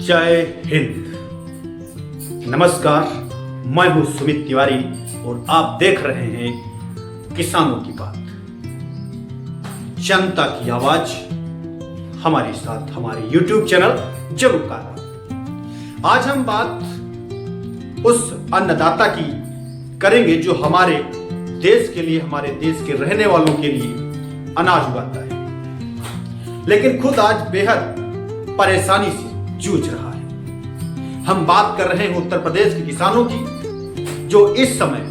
जय हिंद। नमस्कार, मैं हूं सुमित तिवारी और आप देख रहे हैं किसानों की बात, जनता की आवाज। हमारे साथ हमारे YouTube चैनल जरूर करें। आज हम बात उस अन्नदाता की करेंगे जो हमारे देश के लिए, हमारे देश के रहने वालों के लिए अनाज उगाता है, लेकिन खुद आज बेहद परेशानी से जूझ रहा है। हम बात कर रहे हैं उत्तर प्रदेश के किसानों की, जो इस समय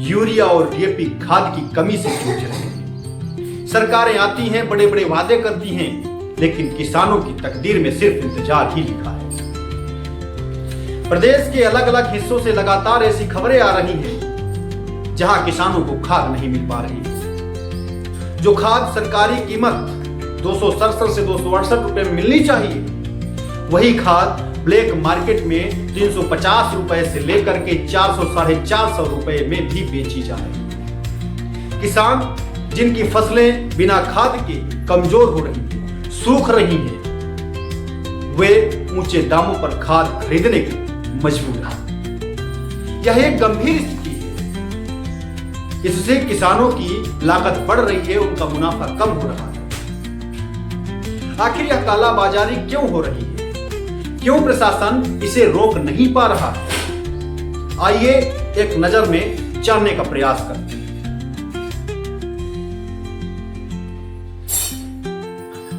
यूरिया और डीएपी खाद की कमी से जूझ रहे हैं। सरकारें आती हैं, बड़े बड़े वादे करती हैं, लेकिन किसानों की तकदीर में सिर्फ इंतजार ही लिखा है। प्रदेश के अलग अलग हिस्सों से लगातार ऐसी खबरें आ रही हैं जहां किसानों को खाद नहीं मिल पा रही है। जो खाद सरकारी कीमत 267 से 268 रुपए में मिलनी चाहिए, वही खाद ब्लैक मार्केट में 350 रुपए से लेकर के 400 साढ़े 400 रुपए में भी बेची जा रही है। किसान जिनकी फसलें बिना खाद के कमजोर हो रही हैं, सूख रही हैं, वे ऊंचे दामों पर खाद खरीदने के मजबूर हैं। यह एक गंभीर स्थिति है। इससे किसानों की लागत बढ़ रही है, उनका मुनाफा कम हो रहा है। आखिर यह कालाबाजारी क्यों हो रही है? क्यों प्रशासन इसे रोक नहीं पा रहा है? आइए एक नजर में जानने का प्रयास करते हैं।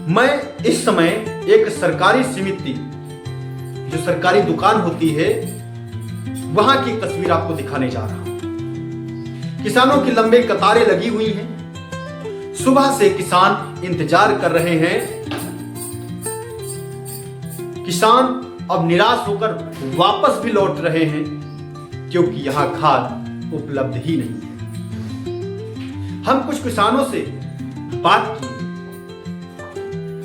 मैं इस समय एक सरकारी समिति, जो सरकारी दुकान होती है, वहां की तस्वीर आपको दिखाने जा रहा हूं। किसानों की लंबी कतारें लगी हुई हैं। सुबह से किसान इंतजार कर रहे हैं। किसान अब निराश होकर वापस भी लौट रहे हैं, क्योंकि यहां खाद उपलब्ध ही नहीं है। हम कुछ किसानों से बात की।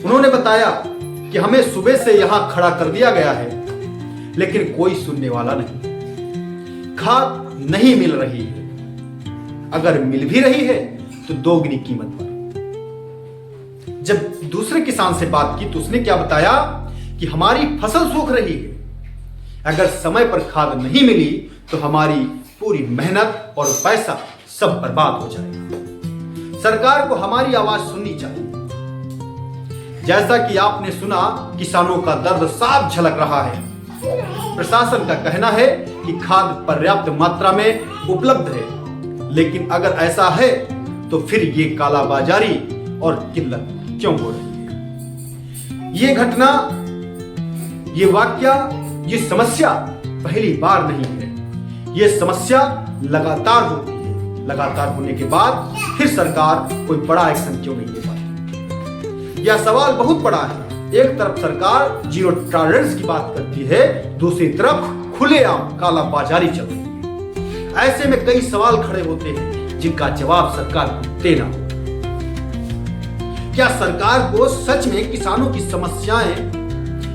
उन्होंने बताया कि हमें सुबह से यहां खड़ा कर दिया गया है, लेकिन कोई सुनने वाला नहीं। खाद नहीं मिल रही है। अगर मिल भी रही है तो दोगुनी कीमत पर। जब दूसरे किसान से बात की तो उसने क्या बताया कि हमारी फसल सूख रही है। अगर समय पर खाद नहीं मिली तो हमारी पूरी मेहनत और पैसा सब बर्बाद हो जाएगा। सरकार को हमारी आवाज सुननी चाहिए। जैसा कि आपने सुना, किसानों का दर्द साफ झलक रहा है। प्रशासन का कहना है कि खाद पर्याप्त मात्रा में उपलब्ध है, लेकिन अगर ऐसा है तो फिर ये कालाबाजारी और किल्लत क्यों हो रही है? ये घटना, ये वाकया, ये समस्या पहली बार नहीं है। ये समस्या लगातार होती है। लगातार होने के बाद फिर सरकार कोई बड़ा एक्शन क्यों नहीं ले पाती? यह सवाल बहुत बड़ा है। एक तरफ सरकार जीरो टॉलरेंस की बात करती है, दूसरी तरफ खुलेआम कालाबाजारी चल रही है। ऐसे में कई सवाल खड़े होते हैं जिनका जवाब सरकार को देना होगा। क्या सरकार को सच में किसानों की समस्याएं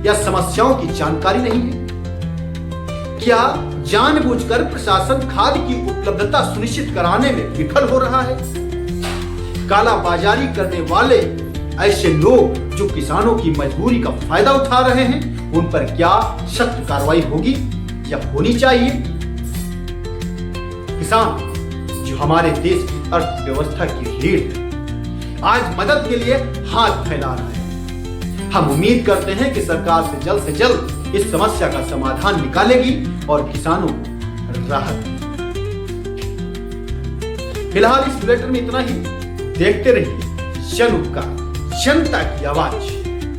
या समस्याओं की जानकारी नहीं है? क्या जानबूझकर प्रशासन खाद की उपलब्धता सुनिश्चित कराने में विफल हो रहा है? कालाबाजारी करने वाले ऐसे लोग जो किसानों की मजबूरी का फायदा उठा रहे हैं, उन पर क्या सख्त कार्रवाई होगी या होनी चाहिए? किसान जो हमारे देश की अर्थव्यवस्था की रीढ़ है, आज मदद के लिए हाथ फैला रहा है। हम उम्मीद करते हैं कि सरकार से जल्द इस समस्या का समाधान निकालेगी और किसानों को राहत देगी। फिलहाल इस बुलेटिन में इतना ही। देखते रहिए जन उपकार, जनता की आवाज।